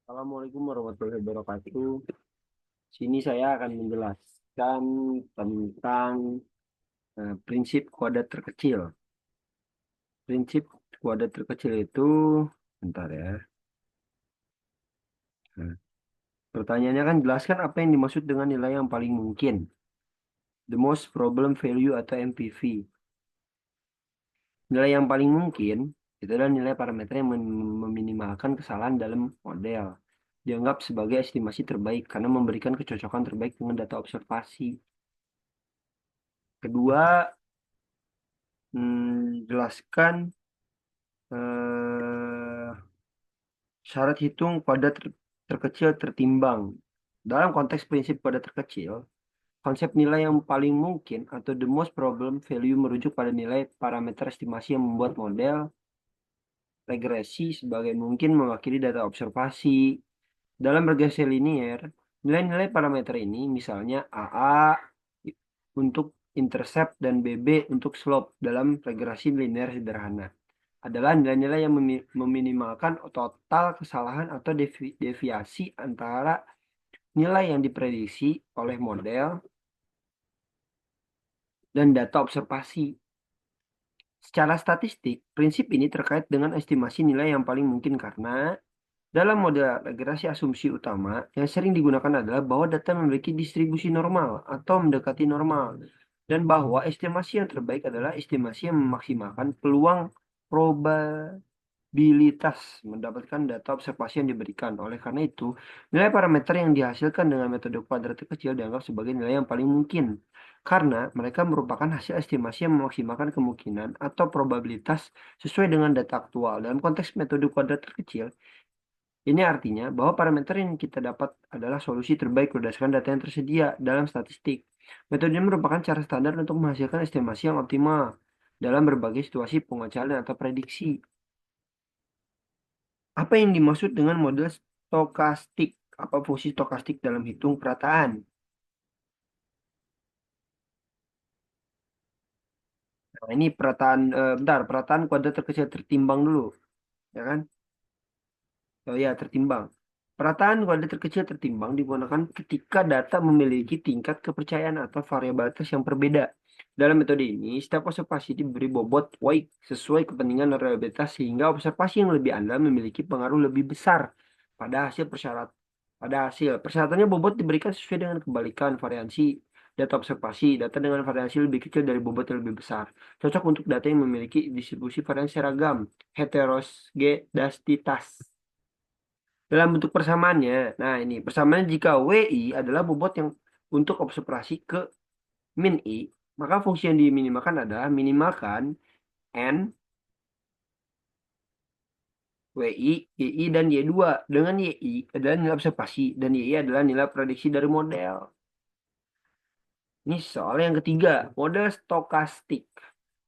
Assalamualaikum warahmatullahi wabarakatuh. Sini saya akan menjelaskan tentang prinsip kuadrat terkecil. Prinsip kuadrat terkecil itu, bentar ya. Nah, pertanyaannya kan jelaskan apa yang dimaksud dengan nilai yang paling mungkin. The most problem value atau MPV. Nilai yang paling mungkin itu adalah nilai parameter yang meminimalkan kesalahan dalam model. Dianggap sebagai estimasi terbaik karena memberikan kecocokan terbaik dengan data observasi. Kedua, jelaskan eh, syarat hitung pada terkecil tertimbang. Dalam konteks prinsip pada terkecil, konsep nilai yang paling mungkin atau the most problem value merujuk pada nilai parameter estimasi yang membuat model regresi sebagai mungkin mewakili data observasi. Dalam regresi linier, nilai-nilai parameter ini misalnya AA untuk intercept dan BB untuk slope dalam regresi linear sederhana adalah nilai-nilai yang meminimalkan total kesalahan atau deviasi antara nilai yang diprediksi oleh model dan data observasi. Secara statistik, prinsip ini terkait dengan estimasi nilai yang paling mungkin karena dalam model regresi asumsi utama yang sering digunakan adalah bahwa data memiliki distribusi normal atau mendekati normal dan bahwa estimasi yang terbaik adalah estimasi yang memaksimalkan peluang probabilitas mendapatkan data observasi yang diberikan. Oleh karena itu, nilai parameter yang dihasilkan dengan metode kuadrat kecil dianggap sebagai nilai yang paling mungkin, karena mereka merupakan hasil estimasi yang memaksimalkan kemungkinan atau probabilitas sesuai dengan data aktual. Dalam konteks metode kuadrat terkecil, ini artinya bahwa parameter yang kita dapat adalah solusi terbaik berdasarkan data yang tersedia dalam statistik. Metode ini merupakan cara standar untuk menghasilkan estimasi yang optimal dalam berbagai situasi pengecualian atau prediksi. Apa yang dimaksud dengan model stokastik? Apa fungsi stokastik dalam hitung perataan? Nah, ini perataan, bentar, perataan kuadrat terkecil tertimbang dulu, ya kan? Oh ya, tertimbang. Perataan kuadrat terkecil tertimbang digunakan ketika data memiliki tingkat kepercayaan atau variabilitas yang berbeda. Dalam metode ini, setiap observasi diberi bobot weight sesuai kepentingan dan reliabilitas sehingga observasi yang lebih andal memiliki pengaruh lebih besar pada hasil persyarat. Pada hasil, persyaratannya bobot diberikan sesuai dengan kebalikan variansi data observasi. Data dengan variasi lebih kecil dari bobot yang lebih besar. Cocok untuk data yang memiliki distribusi variansi ragam, heterogeneisitas dalam bentuk persamaannya. Nah, ini persamaan jika WI adalah bobot yang untuk observasi ke min I, maka fungsi yang diminimalkan adalah minimalkan N, WI, YI, dan Y2. Dengan YI adalah nilai observasi dan YI adalah nilai prediksi dari model. Ini soal yang ketiga, model stokastik.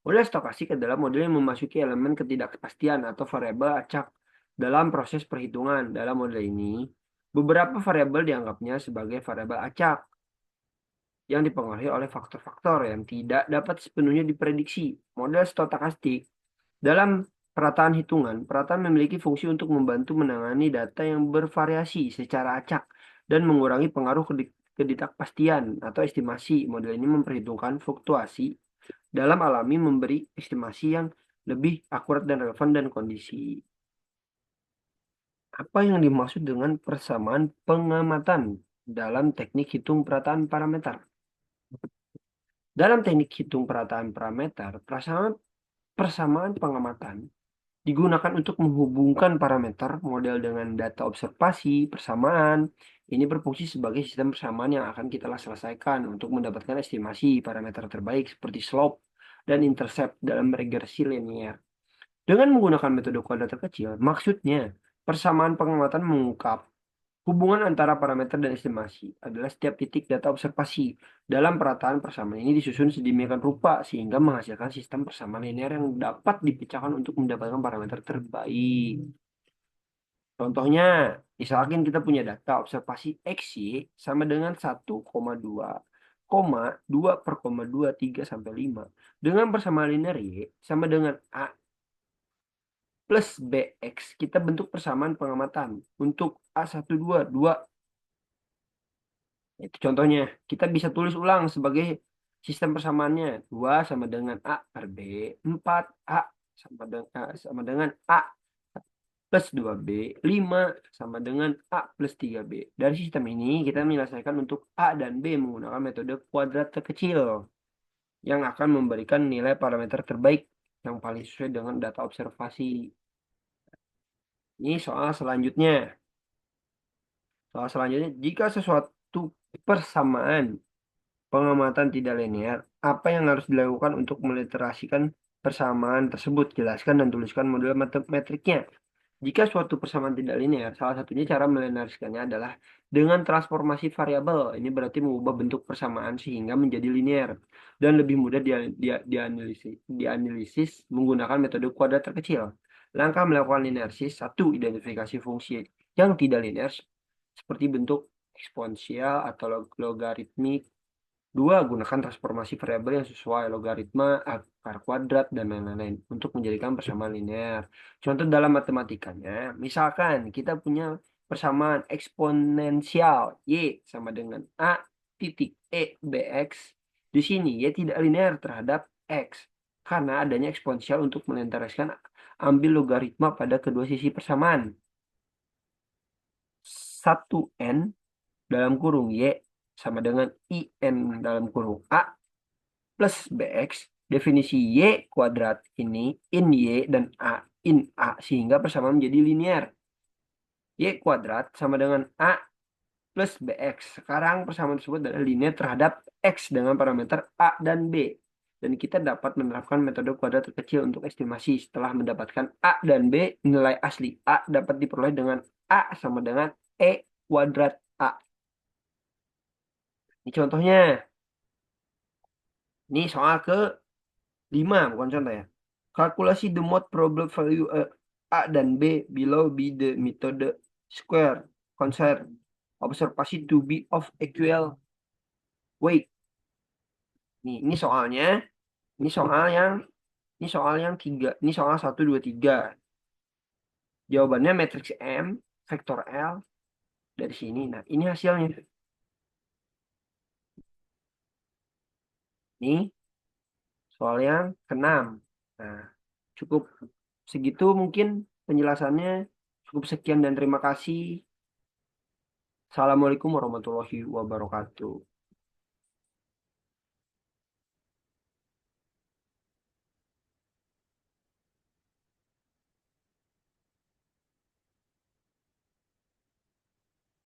Model stokastik adalah model yang memasuki elemen ketidakpastian atau variabel acak dalam proses perhitungan. Dalam model ini, beberapa variabel dianggapnya sebagai variabel acak yang dipengaruhi oleh faktor-faktor yang tidak dapat sepenuhnya diprediksi. Model stokastik dalam perataan hitungan, perataan memiliki fungsi untuk membantu menangani data yang bervariasi secara acak dan mengurangi pengaruh ketidakpastian atau estimasi. Model ini memperhitungkan fluktuasi dalam alami memberi estimasi yang lebih akurat dan relevan dan kondisi. Apa yang dimaksud dengan persamaan pengamatan dalam teknik hitung perataan parameter? Dalam teknik hitung perataan parameter, persamaan pengamatan digunakan untuk menghubungkan parameter model dengan data observasi. Persamaan ini berfungsi sebagai sistem persamaan yang akan kita selesaikan untuk mendapatkan estimasi parameter terbaik seperti slope dan intercept dalam regresi linear. Dengan menggunakan metode kuadrat terkecil, maksudnya persamaan pengamatan mengungkap hubungan antara parameter dan estimasi adalah setiap titik data observasi. Dalam perataan persamaan ini disusun sedemikian rupa sehingga menghasilkan sistem persamaan linear yang dapat dipecahkan untuk mendapatkan parameter terbaik. Contohnya, misalkan kita punya data observasi XY sama dengan 1,2, 2 per 2, 3 sampai 5. Dengan persamaan linear Y sama dengan A plus BX. Kita bentuk persamaan pengamatan. Untuk A12, 2. Itu contohnya. Kita bisa tulis ulang sebagai sistem persamaannya. 2 sama dengan A per B. 4 A sama dengan A plus 2B. 5 sama dengan A plus 3B. Dari sistem ini kita menyelesaikan untuk A dan B menggunakan metode kuadrat terkecil yang akan memberikan nilai parameter terbaik yang paling sesuai dengan data observasi. Ini soal selanjutnya. Soal selanjutnya, jika sesuatu persamaan pengamatan tidak linear, apa yang harus dilakukan untuk meliterasikan persamaan tersebut? Jelaskan dan tuliskan model metriknya. Jika suatu persamaan tidak linear, salah satunya cara melineariskannya adalah dengan transformasi variabel. Ini berarti mengubah bentuk persamaan sehingga menjadi linear dan lebih mudah dianalisis menggunakan metode kuadrat terkecil. Langkah melakukan linearisis: 1. Identifikasi fungsi yang tidak linear seperti bentuk eksponensial atau logaritmik. 2. Gunakan transformasi variabel yang sesuai, logaritma, akar kuadrat, dan lain-lain untuk menjadikan persamaan linear. Contoh dalam matematikanya, misalkan kita punya persamaan eksponensial Y sama dengan A titik E BX. Di sini Y tidak linear terhadap X karena adanya eksponensial. Untuk melintaskan, ambil logaritma pada kedua sisi persamaan. 1N dalam kurung Y sama dengan IN dalam kurung A plus BX. Definisi Y kuadrat ini in Y dan A in A sehingga persamaan menjadi linear. Y kuadrat sama dengan A plus BX. Sekarang persamaan tersebut adalah linear terhadap X dengan parameter A dan B. Dan kita dapat menerapkan metode kuadrat terkecil untuk estimasi. Setelah mendapatkan A dan B, nilai asli A dapat diperoleh dengan A sama dengan E kuadrat A. Ini contohnya. Ini soal ke 5, bukan contoh ya. Kalkulasi the mode probable value A dan B below be the method square concern observasi to be of equal weight. Ini soalnya, ini soal yang tiga, ini soal 1, 2, 3. Jawabannya matriks M, vektor L dari sini. Nah, ini hasilnya. Ini soal yang ke-6. Nah, cukup segitu mungkin penjelasannya. Cukup sekian dan terima kasih. Assalamualaikum warahmatullahi wabarakatuh.